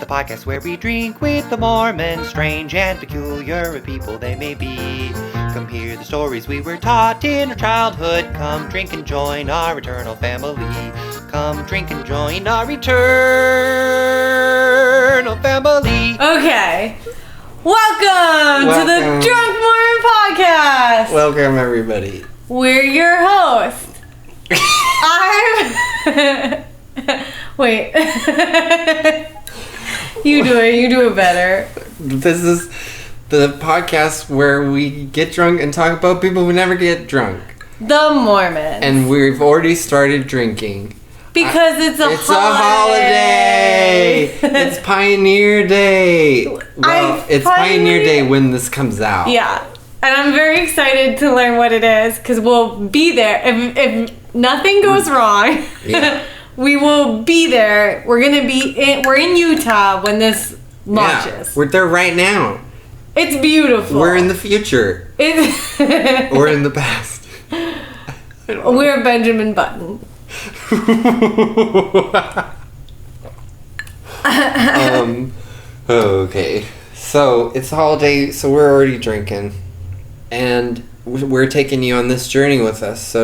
podcast where we drink with the Mormons, strange and peculiar people they may be. Come hear the stories we were taught in our childhood. Come drink and join our eternal family. Come drink and join our eternal family. Okay. Welcome to the Drunk Mormon Podcast. Welcome, everybody. We're your hosts. Wait. You do it better. This is the podcast where we get drunk and talk about people who never get drunk. The Mormons. And we've already started drinking. Because it's a holiday. It's Pioneer Day. Well, it's Pioneer Day when this comes out. Yeah. And I'm very excited to learn what it is because we'll be there. If nothing goes wrong, yeah. we will be there. We're in Utah when this launches. Yeah, we're there right now. It's beautiful. We're in the future. We're in the past. We're Benjamin Button. Okay. So it's a holiday, so we're already drinking. And we're taking you on this journey with us.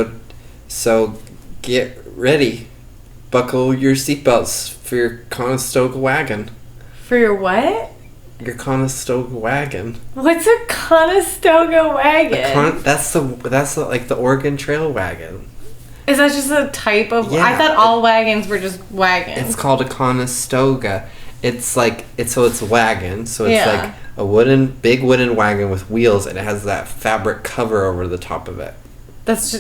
So get ready. Buckle your seatbelts for your Conestoga Wagon. For your what? Your Conestoga Wagon. What's a Conestoga Wagon? That's the Oregon Trail wagon. Is that just a type of? Yeah, I thought all wagons were just wagons. It's called a Conestoga. It's a wagon. So it's Yeah. like a big wooden wagon with wheels, and it has that fabric cover over the top of it. That's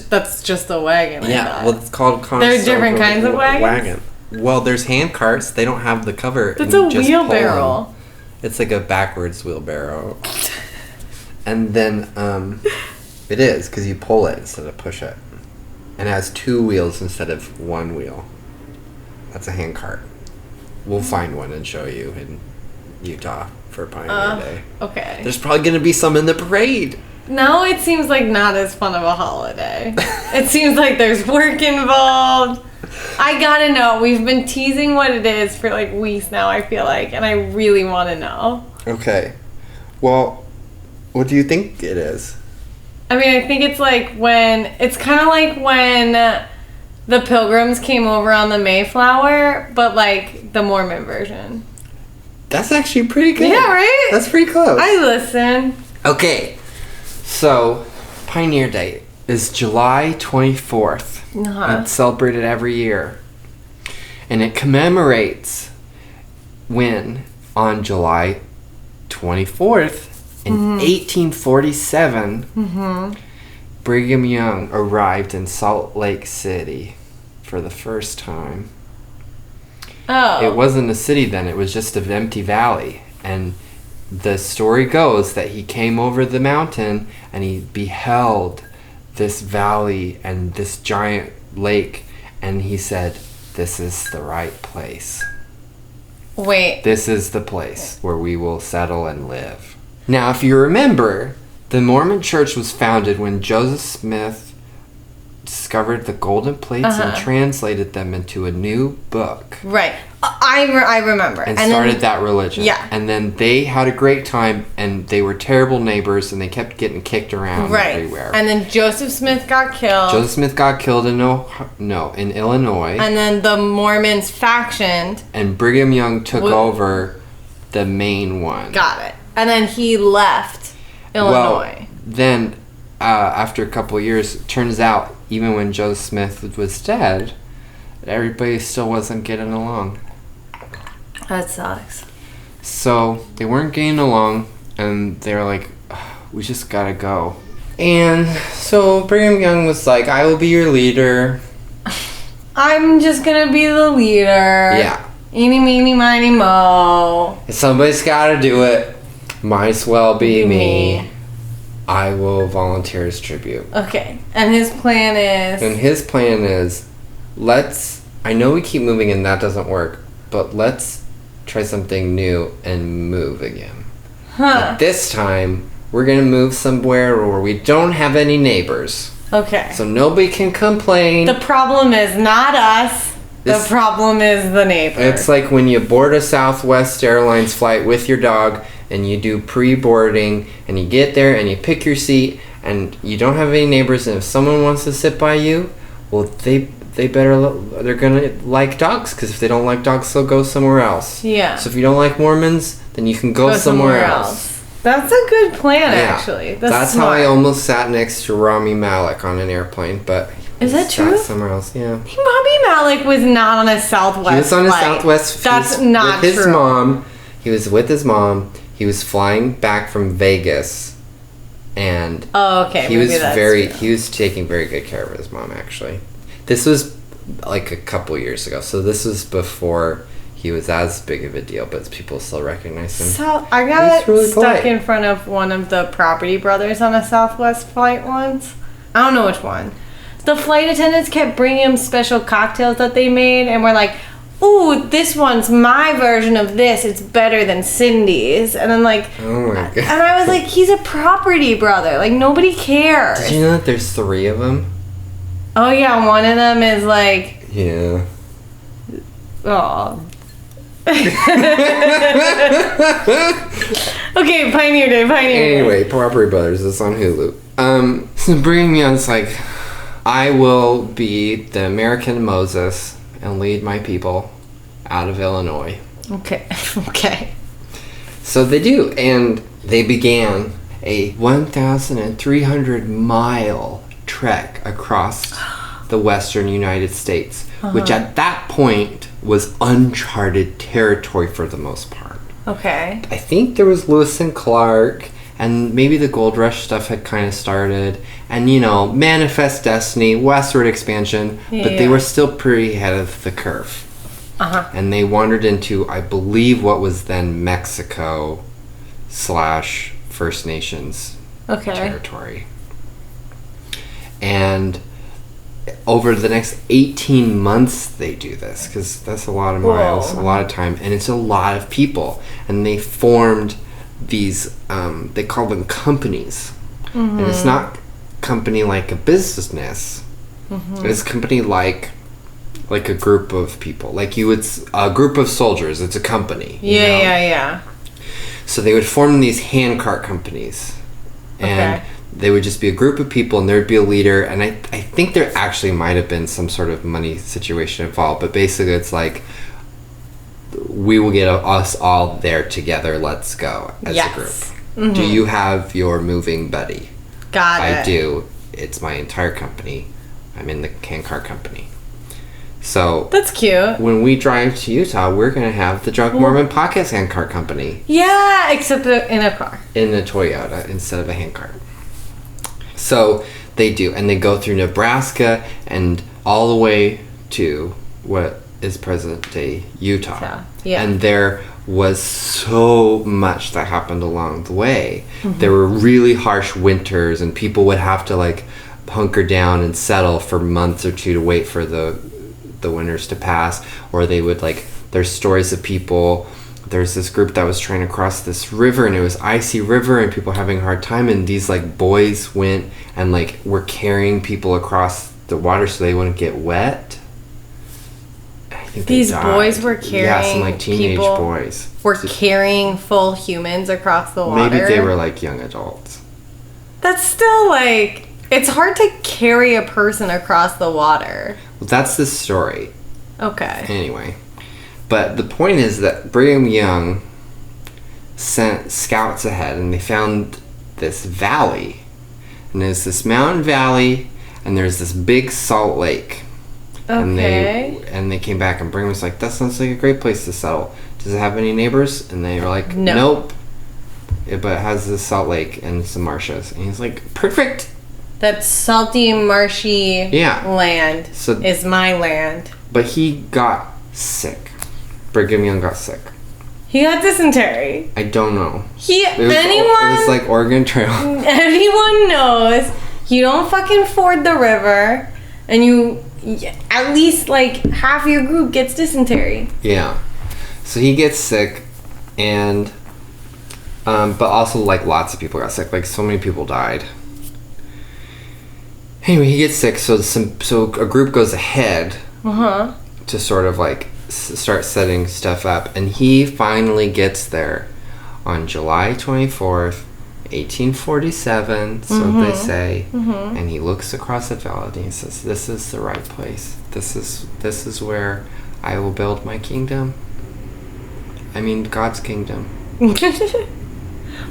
just a wagon. Yeah, well, it's called Conestoga. There's different kinds of wagons? Well, there's hand carts. They don't have the cover. That's a wheelbarrow. It's like a backwards wheelbarrow. And then it is because you pull it instead of push it, and it has two wheels instead of one wheel. That's a hand cart. We'll find one and show you in Utah for Pioneer Day. Okay. There's probably going to be some in the parade. Now it seems like not as fun of a holiday. It seems like there's work involved. I gotta know. We've been teasing what it is for like weeks now, I feel like, and I really want to know. Okay. Well, what do you think it is? I mean, I think it's kind of like when the Pilgrims came over on the Mayflower, but like the Mormon version. That's actually pretty good. Yeah, right? That's pretty close. I listen. Okay. So, Pioneer Day is July 24th. Uh-huh. It's celebrated every year. And it commemorates when, on July 24th, in 1847, Brigham Young arrived in Salt Lake City for the first time. Oh. It wasn't a city then, it was just an empty valley. And the story goes that he came over the mountain and he beheld this valley and this giant lake, and he said, "This is the right place. Wait. This is the place where we will settle and live." Now, if you remember, the Mormon Church was founded when Joseph Smith discovered the golden plates and translated them into a new book. Right. I remember. And started that religion. Yeah. And then they had a great time, and they were terrible neighbors, and they kept getting kicked around everywhere. And then Joseph Smith got killed. Joseph Smith got killed in Illinois. And then the Mormons factioned. And Brigham Young took over the main one. Got it. And then he left Illinois. Well, then, after a couple of years, it turns out, even when Joseph Smith was dead, everybody still wasn't getting along. That sucks. So, they weren't getting along, and they were like, we just gotta go. And so, Brigham Young was like, I will be your leader. I'm just gonna be the leader. Yeah. Eeny, meeny, miny, mo. If somebody's gotta do it, might as well be me. I will volunteer as tribute. Okay. And his plan is... I know we keep moving and that doesn't work, but let's try something new and move again. But this time, we're going to move somewhere where we don't have any neighbors. Okay. So nobody can complain. The problem is not us. The problem is the neighbor. It's like when you board a Southwest Airlines flight with your dog and you do pre-boarding and you get there and you pick your seat and you don't have any neighbors, and if someone wants to sit by you, well, they're gonna like dogs, because if they don't like dogs, they'll go somewhere else. Yeah. So if you don't like Mormons, then you can go somewhere else. That's a good plan, actually. That's how I almost sat next to Rami Malek on an airplane, but is that true? Somewhere else, yeah. Rami Malek was not on a Southwest. He was on a Southwest. That's not with his true. mom. He was with his mom. He was flying back from Vegas, and he was he was taking very good care of his mom. Actually, this was like a couple years ago, so this was before he was as big of a deal, but people still recognize him. So I got really stuck in front of one of the Property Brothers on a Southwest flight once. I don't know which one. The flight attendants kept bringing him special cocktails that they made, and we're like, ooh, this one's my version of this. It's better than Cindy's. And I'm like, oh my God. And I was like, he's a Property Brother. Like, nobody cares. Did you know that there's 3 of them? Oh, yeah. One of them is like... Yeah. Oh. Okay, Pioneer Day, Anyway, Property Brothers, it's on Hulu. So Brigham Young's like, I will be the American Moses and lead my people out of Illinois. Okay. So they do, and they began a 1,300 mile trek across the western United States, which at that point was uncharted territory for the most part. Okay. I think there was Lewis and Clark, and maybe the Gold Rush stuff had kind of started, and Manifest Destiny, westward expansion, but they were still pretty ahead of the curve. And they wandered into, I believe, what was then Mexico / First Nations territory. And over the next 18 months they do this, because that's a lot of miles, a lot of time, and it's a lot of people. And they formed these, they call them companies. And it's not company like a business. It's company like a group of people. Like a group of soldiers, it's a company. Yeah. So they would form these handcart companies. And they would just be a group of people, and there'd be a leader, and I think there actually might have been some sort of money situation involved, but basically it's like, we will get us all there together, let's go as a group. Do you have your moving buddy? Got it. I do. It's my entire company. I'm in the handcart company. So that's cute. When we drive to Utah, we're going to have the Drunk Mormon Podcast handcart company. Yeah, except in a car. In a Toyota instead of a handcart. So they do, and they go through Nebraska and all the way to what is present-day Utah. Yeah. And there was so much that happened along the way. There were really harsh winters, and people would have to hunker down and settle for months or 2 to wait for the winters to pass. Or they would there's stories of people. There's this group that was trying to cross this river, and it was icy river, and people having a hard time, and these boys went and were carrying people across the water so they wouldn't get wet. I think these boys were carrying some teenage boys were carrying full humans across the water. Maybe they were young adults. That's still it's hard to carry a person across the water. Well, that's the story. Okay. Anyway. But the point is that Brigham Young sent scouts ahead, and they found this valley. And there's this mountain valley, and there's this big salt lake. Okay. And they came back, and Brigham was like, that sounds like a great place to settle. Does it have any neighbors? And they were like, nope. But it has this salt lake and some marshes. And he's like, perfect. That salty, marshy land is my land. But he got sick. Brigham Young got sick. He got dysentery. I don't know. It was like Oregon Trail. Anyone knows you don't fucking ford the river, and you at least half your group gets dysentery. Yeah. So he gets sick, and but also lots of people got sick. So many people died. Anyway, he gets sick, so a group goes ahead. to sort of like start setting stuff up. And he finally gets there on July 24th, 1847, so they say. And he looks across the valley and he says, "This is the right place. This is where I will build my kingdom. I mean, God's kingdom."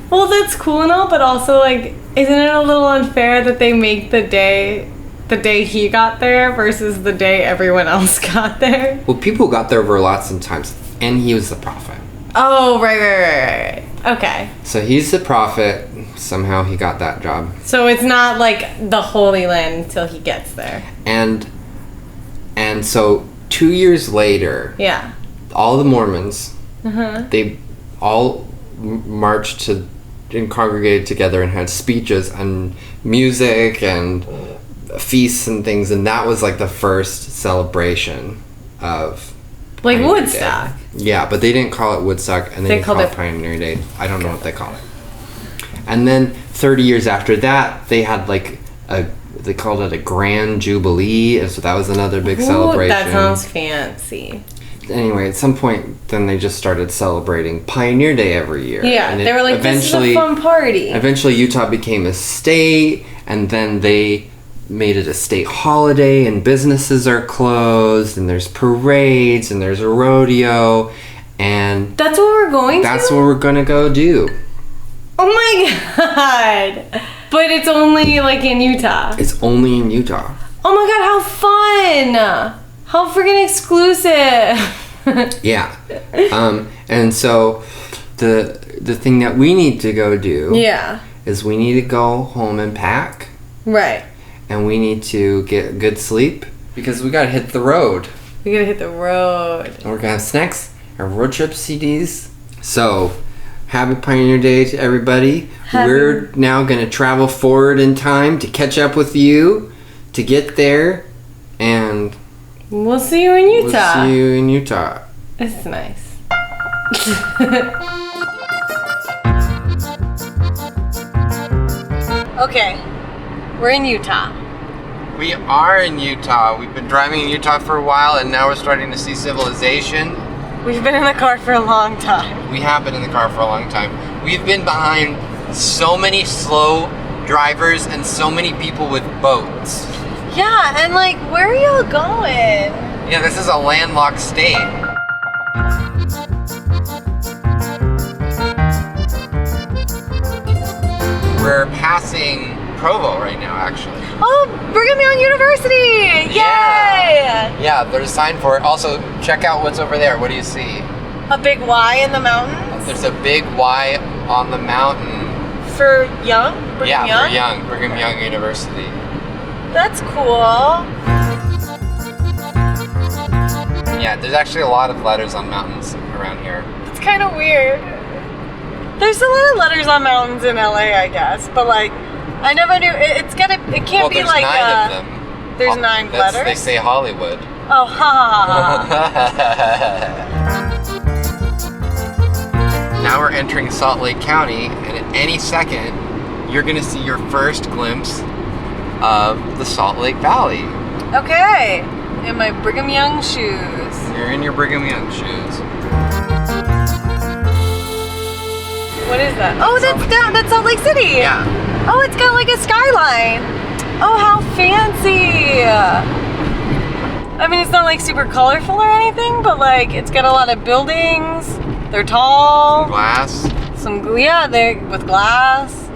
Well, that's cool and all, but also, like, isn't it a little unfair that they make the day he got there versus the day everyone else got there? Well, people got there over lots of times, and he was the prophet. Oh, right. Okay. So he's the prophet. Somehow he got that job. So it's not like the Holy Land until he gets there. And so 2 years later, Yeah. all the Mormons, they all marched to and congregated together and had speeches and music and feasts and things, and that was like the first celebration of Like Pioneer Woodstock. Day. Yeah, but they didn't call it Woodstock, and they called it Pioneer Day. I don't know what they call it. And then 30 years after that, they had like they called it a Grand Jubilee, and so that was another big celebration. That sounds fancy. Anyway, at some point, then they just started celebrating Pioneer Day every year. Yeah, and they were like, this is a fun party. Eventually, Utah became a state, and then they made it a state holiday, and businesses are closed, and there's parades, and there's a rodeo, and... That's what we're going to? That's what we're gonna go do. Oh my god! But it's only, like, in Utah. It's only in Utah. Oh my god, how fun! How freaking exclusive! Yeah. And so the thing that we need to go do is we need to go home and pack. Right. And we need to get good sleep because we gotta hit the road. We gotta hit the road. And we're gonna have snacks and road trip CDs. So, happy Pioneer Day to everybody. We're now gonna travel forward in time to catch up with you, to get there, and... We'll see you in Utah. We'll see you in Utah. It's nice. Okay, we're in Utah. We are in Utah. We've been driving in Utah for a while, and now we're starting to see civilization. We've been in the car for a long time. We have been in the car for a long time. We've been behind so many slow drivers and so many people with boats. Yeah, and like, where are y'all going? Yeah, this is a landlocked state. We're passing Provo right now, actually. Oh, Brigham Young University! Yay! Yeah, there's a sign for it. Also, check out what's over there. What do you see? A big Y in the mountains? There's a big Y on the mountain. For Young? Brigham Young? For Young. Brigham Young University. That's cool. Yeah, there's actually a lot of letters on mountains around here. It's kind of weird. There's a lot of letters on mountains in LA, I guess, but like, I never knew. It can't be like. There's 9 of them. There's 9 letters? They say Hollywood. Oh, ha. Now we're entering Salt Lake County, and at any second, you're gonna see your first glimpse of the Salt Lake Valley. Okay, in my Brigham Young shoes. You're in your Brigham Young shoes. What is that? Oh, that's Salt Lake City. Yeah. Oh, it's got like a skyline. Oh, how fancy. I mean, it's not like super colorful or anything, but like it's got a lot of buildings. They're tall. Some glass. Yeah, they're with glass.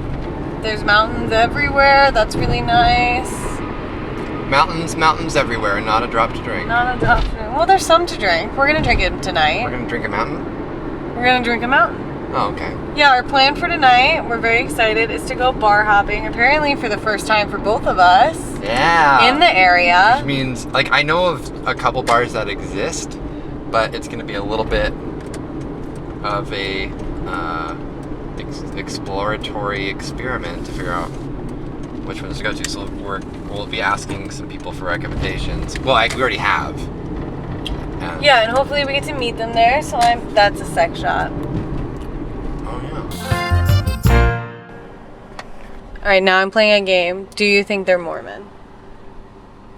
There's mountains everywhere. That's really nice. Mountains everywhere, and not a drop to drink. Not a drop to drink. Well, there's some to drink. We're gonna drink it tonight. We're gonna drink a mountain? We're gonna drink a mountain. Oh, okay. Yeah, our plan for tonight, we're very excited, is to go bar hopping, apparently for the first time for both of us. Yeah. In the area. Which means, like, I know of a couple bars that exist, but it's going to be a little bit of a exploratory experiment to figure out which ones to go to. So we'll be asking some people for recommendations. Well, we already have. Yeah, and hopefully we get to meet them there, so that's a sex shot. Alright, now I'm playing a game. Do you think they're Mormon?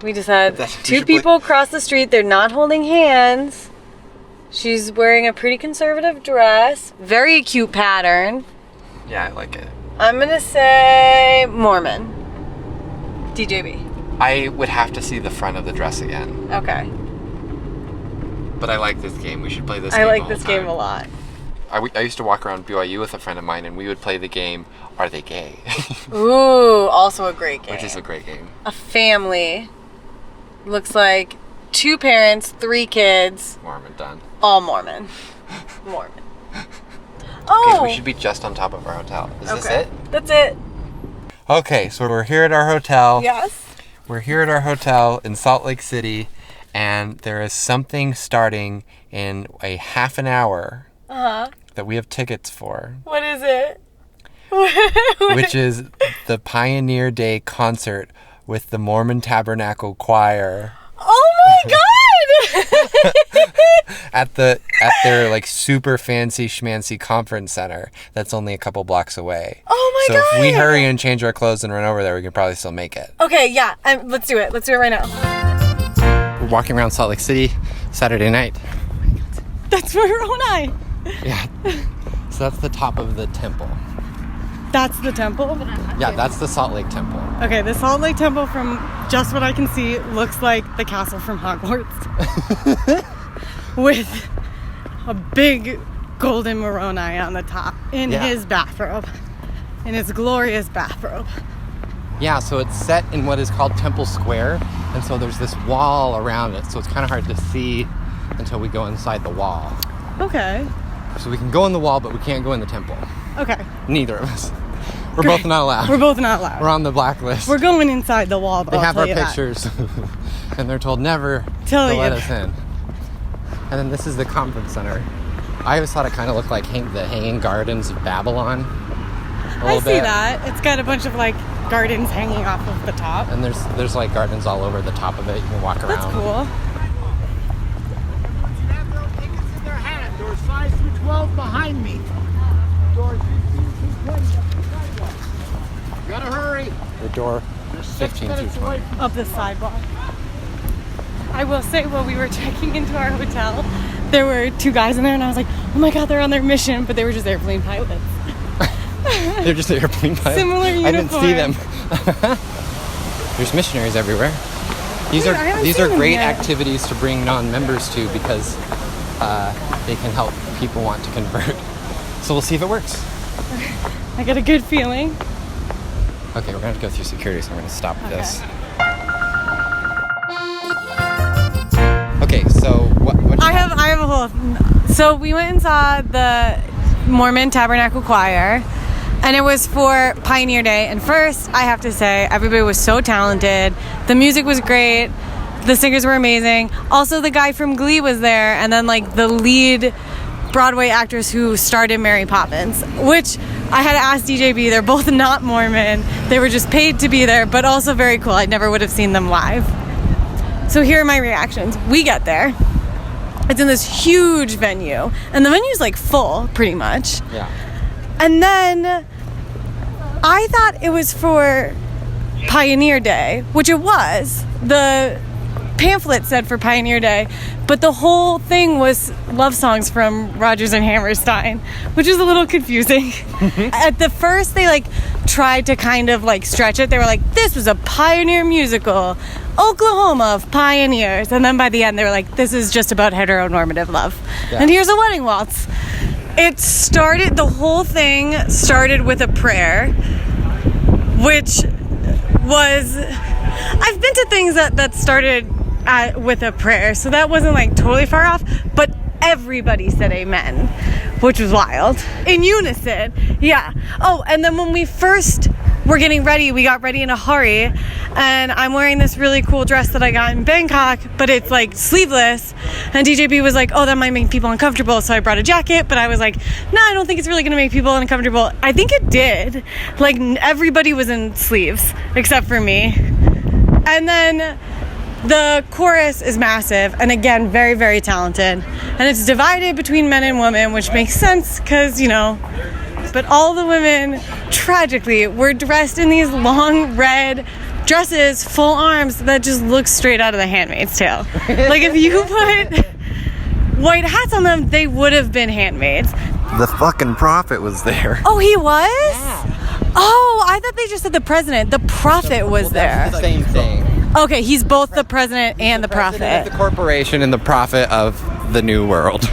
We just had two people cross the street. They're not holding hands. She's wearing a pretty conservative dress. Very cute pattern. Yeah, I like it. I'm going to say Mormon. DJB. I would have to see the front of the dress again. Okay. But I like this game. We should play this game. I like this game a lot. I used to walk around BYU with a friend of mine, and we would play the game, Are They Gay? Ooh, also a great game. Which is a great game. A family. Looks like 2 parents, 3 kids. Mormon done. All Mormon. Mormon. Okay, we should be just on top of our hotel. Is this it? That's it. Okay, so we're here at our hotel. Yes. We're here at our hotel in Salt Lake City, and there is something starting in a half an hour that we have tickets for. What is it? Which is the Pioneer Day concert with the Mormon Tabernacle Choir. Oh my God! at their like super fancy schmancy conference center that's only a couple blocks away. Oh my God! So if we hurry and change our clothes and run over there, we can probably still make it. Okay, yeah, let's do it. Let's do it right now. We're walking around Salt Lake City Saturday night. That's Moroni. Yeah. So that's the top of the temple. That's the temple? Yeah, that's the Salt Lake Temple. Okay, the Salt Lake Temple, from just what I can see, looks like the castle from Hogwarts. With a big golden Moroni on the top in his bathrobe. In his glorious bathrobe. Yeah, so it's set in what is called Temple Square, and so there's this wall around it, so it's kind of hard to see until we go inside the wall. Okay. So we can go in the wall, but we can't go in the temple. Okay. Neither of us. We're both not allowed. We're both not allowed. We're on the blacklist. We're going inside the wall, but they I'll have tell our you pictures, and they're told never to let us in. And then this is the conference center. I always thought it kind of looked like the Hanging Gardens of Babylon. I see that. It's got a bunch of like gardens hanging off of the top. And there's like gardens all over the top of it. You can walk around. That's cool. Have their tickets in their hand. Doors 5 through 12 behind me. Doors 15 through 20 up the sidewalk. You gotta hurry. The door 15 through 20. Up the sidewalk. I will say, while we were checking into our hotel, there were 2 guys in there, and I was like, oh my God, they're on their mission, but they were just airplane pilots. They're just airplane pilots. Similar uniform. I didn't see them. There's missionaries everywhere. These are great activities to bring non-members to because they can help people want to convert. So we'll see if it works. I got a good feeling. Okay, we're gonna have to go through security, so we're gonna stop this. Okay, so what I have a whole. So we went and saw the Mormon Tabernacle Choir, and it was for Pioneer Day. And first, I have to say, everybody was so talented. The music was great. The singers were amazing. Also, the guy from Glee was there, and then like the lead Broadway actress who starred in Mary Poppins, which I had to ask DJB. They're both not Mormon. They were just paid to be there, but also very cool. I never would have seen them live. So here are my reactions. We get there. It's in this huge venue, and the venue's like full, pretty much. Yeah. And then I thought it was for Pioneer Day, which it was. The pamphlet said for Pioneer Day, but the whole thing was love songs from Rodgers and Hammerstein, which is a little confusing. At the first, they like tried to kind of like stretch it. They were like, this was a pioneer musical, Oklahoma of pioneers. And then by the end, they were like, this is just about heteronormative love. Yeah. And here's a wedding waltz. The whole thing started with a prayer, which was, I've been to things that started with a prayer, so that wasn't like totally far off, but everybody said amen, which was wild. In unison, yeah. Oh, and then when we first were getting ready, we got ready in a hurry, and I'm wearing this really cool dress that I got in Bangkok, but it's like sleeveless, and DJB was like, oh, that might make people uncomfortable, so I brought a jacket, but I was like, no, I don't think it's really gonna make people uncomfortable. I think it did. Like, everybody was in sleeves, except for me. And then the chorus is massive, and again, very, very talented, and it's divided between men and women, which makes sense, because, you know, but all the women, tragically, were dressed in these long red dresses, full arms that just look straight out of The Handmaid's Tale. Like if you put white hats on them, they would have been handmaids. The fucking prophet was there. Oh, he was? Yeah. Oh, I thought they just said the president. The prophet was there. Same thing. Okay, he's both the president and the prophet. The corporation and the prophet of the new world.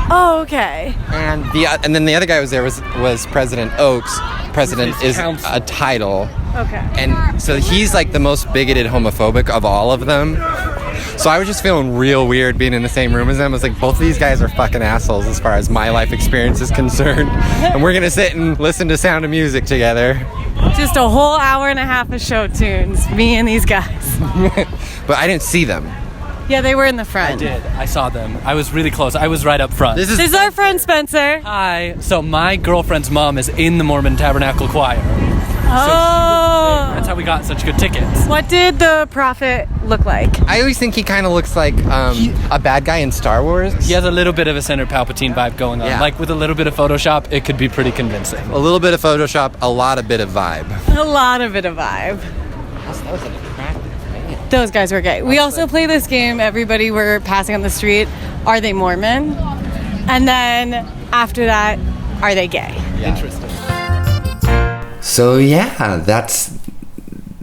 Oh, okay. And then the other guy was there was President Oaks. President is a title. Okay. And so he's like the most bigoted homophobic of all of them. So I was just feeling real weird being in the same room as them. I was like, both of these guys are fucking assholes as far as my life experience is concerned. And we're gonna sit and listen to Sound of Music together. Just a whole hour and a half of show tunes, me and these guys. But I didn't see them. Yeah, they were in the front. I did. I saw them. I was really close. I was right up front. This is our friend Spencer. Hi. So my girlfriend's mom is in the Mormon Tabernacle Choir. Oh. That's how we got such good tickets. What did the prophet look like? I always think he kind of looks like a bad guy in Star Wars. He has a little bit of a Senator Palpatine vibe going on. Yeah. Like with a little bit of Photoshop, it could be pretty convincing. A little bit of Photoshop, a lot of bit of vibe. A lot of it a vibe. That was an attractive man. Those guys were gay. We also play this game, everybody we're passing on the street, are they Mormon? And then after that, are they gay? Yeah. Interesting. So yeah,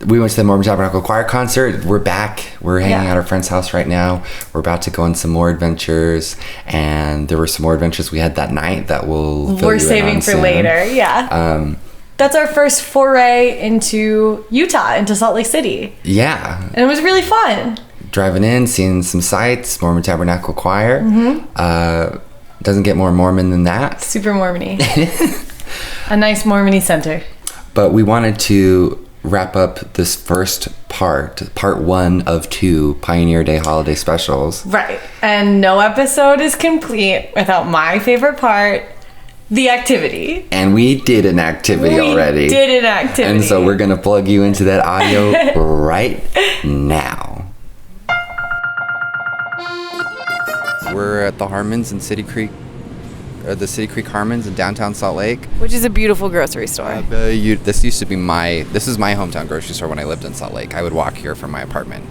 we went to the Mormon Tabernacle Choir concert. We're back. We're hanging at our friend's house right now. We're about to go on some more adventures, and there were some more adventures we had that night that we're saving for later. Yeah. That's our first foray into Utah, into Salt Lake City. Yeah. And it was really fun. Driving in, seeing some sights, Mormon Tabernacle Choir. Doesn't get more Mormon than that. Super Mormon-y. A nice Mormon-y center. But we wanted to wrap up this first part 1 of 2 Pioneer Day holiday specials. Right. And no episode is complete without my favorite part, the activity. And we did an activity already. We did an activity. And so we're going to plug you into that audio right now. We're at the Harmons in City Creek, the City Creek Harmons in downtown Salt Lake. Which is a beautiful grocery store. This used to be this is my hometown grocery store when I lived in Salt Lake. I would walk here from my apartment.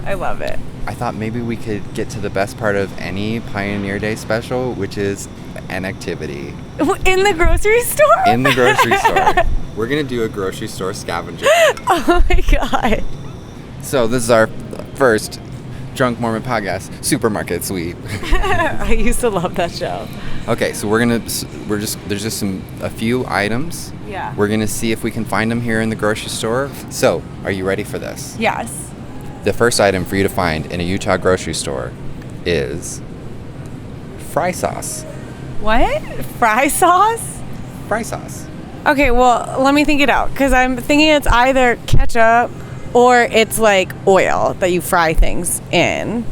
I love it. I thought maybe we could get to the best part of any Pioneer Day special, which is an activity. In the grocery store? In the grocery store. We're going to do a grocery store scavenger. Oh my God. So this is our first Drunk Mormon podcast, Supermarket Suite. I used to love that show. Okay, so there's just a few items. Yeah. We're gonna see if we can find them here in the grocery store. So, are you ready for this? Yes. The first item for you to find in a Utah grocery store is fry sauce. What? Fry sauce? Fry sauce. Okay, well, let me think it out, because I'm thinking it's either ketchup or it's like oil that you fry things in.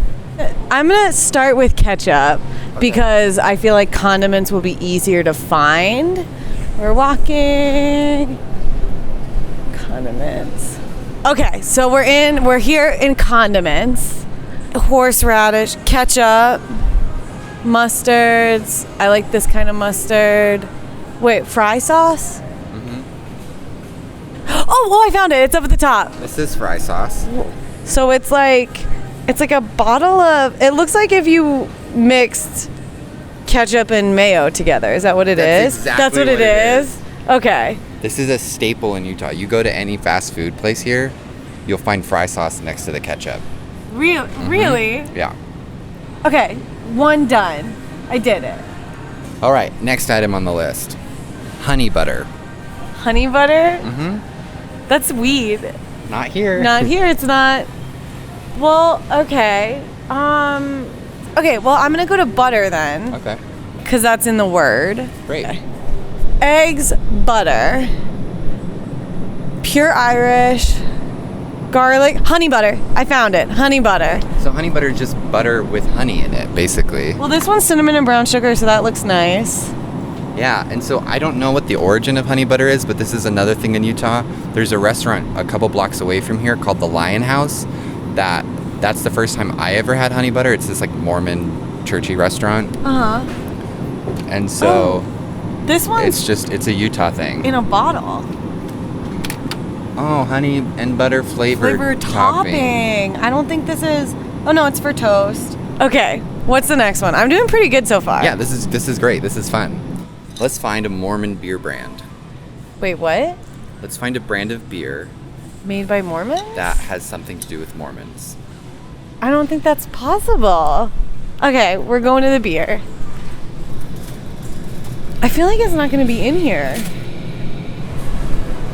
I'm going to start with ketchup because I feel like condiments will be easier to find. We're walking. Condiments. Okay, so we're here in condiments. Horseradish, ketchup, mustards. I like this kind of mustard. Wait, fry sauce? Oh, I found it. It's up at the top. This is fry sauce. So it's like a bottle of, it looks like if you mixed ketchup and mayo together. Is that what it is? Exactly That's what it is? Okay. This is a staple in Utah. You go to any fast food place here, you'll find fry sauce next to the ketchup. Really? Yeah. Okay, one done. I did it. All right, next item on the list. Honey butter. Honey butter? Mm-hmm. That's weed. Not here. Not here, it's not. Well, okay. Okay, well, I'm going to go to butter then. Okay. Because that's in the word. Great. Okay. Eggs, butter, pure Irish, garlic, honey butter. I found it. Honey butter. So honey butter is just butter with honey in it, basically. Well, this one's cinnamon and brown sugar, so that looks nice. Yeah, and so I don't know what the origin of honey butter is, but this is another thing in Utah. There's a restaurant a couple blocks away from here called the Lion House. That's the first time I ever had honey butter. It's this like Mormon churchy restaurant. Uh-huh. And so this one's it's a Utah thing. in a bottle. Oh, honey and butter flavored topping. I don't think this is... Oh, no, it's for toast. Okay, what's the next one? I'm doing pretty good so far. Yeah, this is great. This is fun. Let's find a Mormon beer brand. Wait, what? Let's find a brand of beer Made by Mormons? that has something to do with Mormons. I don't think that's possible. Okay, we're going to the beer. I feel like it's not going to be in here.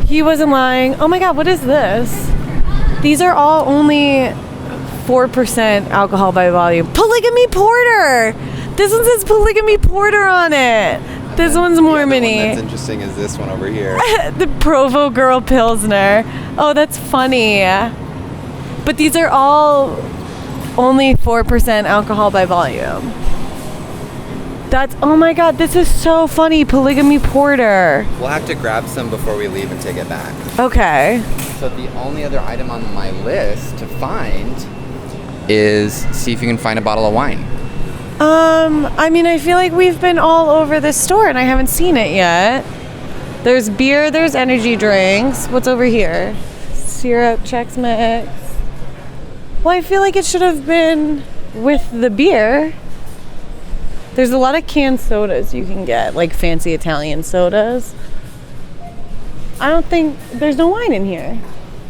He wasn't lying. Oh my god, what is this? These are all only 4% alcohol by volume. Polygamy Porter! This one says Polygamy Porter on it. This one's Mormon-y. That's interesting is this one over here. The Provo Girl Pilsner. Oh, that's funny. But these are all only 4% alcohol by volume. That's, oh my god, this is so funny. Polygamy Porter. We'll have to grab some before we leave and take it back. Okay. So the only other item on my list to find is see if you can find a bottle of wine. I mean, I feel like we've been all over this store and I haven't seen it yet. There's beer, there's energy drinks. What's over here? Syrup, Chex Mix. Well, I feel like it should have been with the beer. There's a lot of canned sodas you can get, like fancy Italian sodas. I don't think there's no wine in here.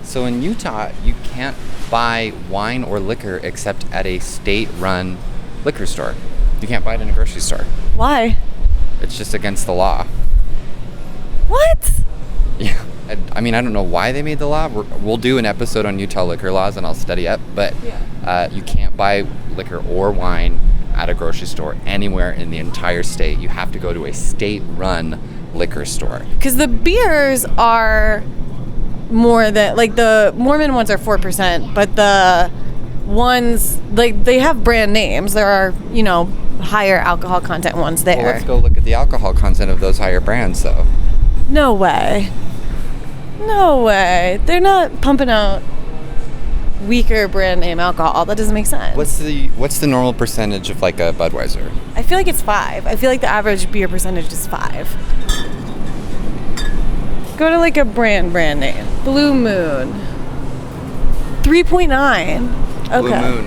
So in Utah, you can't buy wine or liquor except at a state-run liquor store. You can't buy it in a grocery store. Why? It's just against the law. What? Yeah. I mean, I don't know why they made the law. We'll do an episode on Utah liquor laws and I'll study up. But you can't buy liquor or wine at a grocery store anywhere in the entire state. You have to go to a state-run liquor store. Because the beers are more than, like, the Mormon ones are 4%, but the ones, like, they have brand names. There are, you know, higher alcohol content ones there. Well, let's go look at the alcohol content of those higher brands, though. No way. No way. They're not pumping out weaker brand name alcohol. That doesn't make sense. What's the normal percentage of like a Budweiser? I feel like it's 5. I feel like the average beer percentage is 5. Go to like a brand name. Blue Moon. 3.9. Okay. Blue Moon.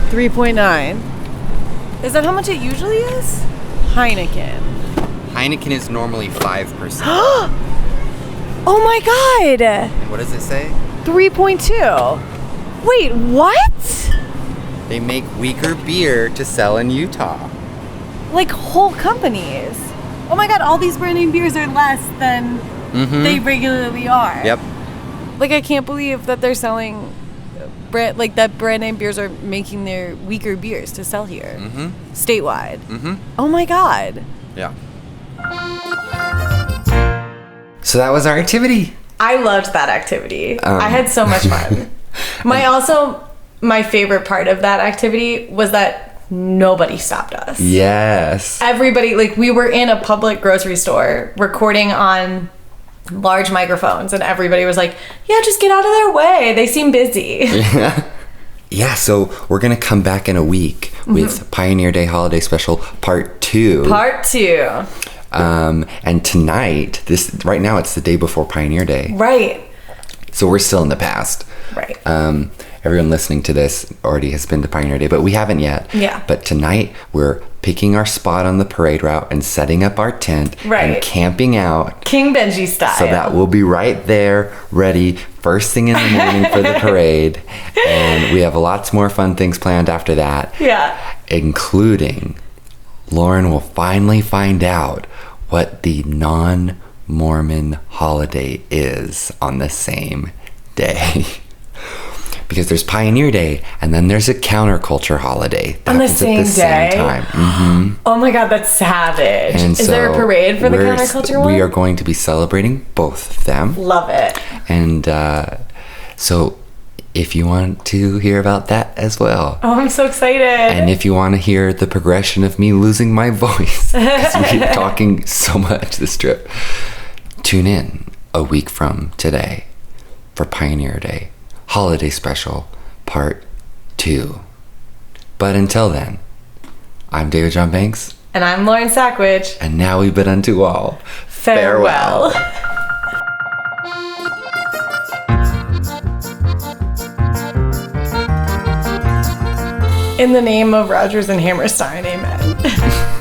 3.9. Is that how much it usually is? Heineken. Heineken is normally 5%. Oh my god! And what does it say? 3.2. Wait, what? They make weaker beer to sell in Utah. Like whole companies. Oh my god, all these brand name beers are less than they regularly are. Yep. Like, I can't believe that they're selling like that brand name beers are making their weaker beers to sell here. Statewide. Oh my god. Yeah. So that was our activity. I loved that activity. I had so much fun. My favorite part of that activity was that nobody stopped us. Yes. Everybody, like, we were in a public grocery store recording on large microphones and everybody was like, yeah, just get out of their way. They seem busy. Yeah, so we're going to come back in a week with Pioneer Day Holiday Special Part 2. Part 2. And tonight, right now it's the day before Pioneer Day. Right. So we're still in the past. Right. Everyone listening to this already has been to Pioneer Day, but we haven't yet. Yeah. But tonight we're picking our spot on the parade route and setting up our tent and camping out. King Benji style. So that we'll be right there, ready, first thing in the morning for the parade. And we have lots more fun things planned after that. Yeah. Including Lauren will finally find out what the non-Mormon holiday is on the same day. Because there's Pioneer Day, and then there's a counterculture holiday. That on the same day? Time. Oh my god, that's savage. And is there a parade for the counterculture one? We are going to be celebrating both of them. Love it. And so if you want to hear about that as well. Oh, I'm so excited. And if you want to hear the progression of me losing my voice, because we keep talking so much this trip, tune in a week from today for Pioneer Day Holiday Special Part 2. But until then, I'm David John Banks. And I'm Lauren Sackwich. And now we bid unto all farewell. In the name of Rodgers and Hammerstein, amen.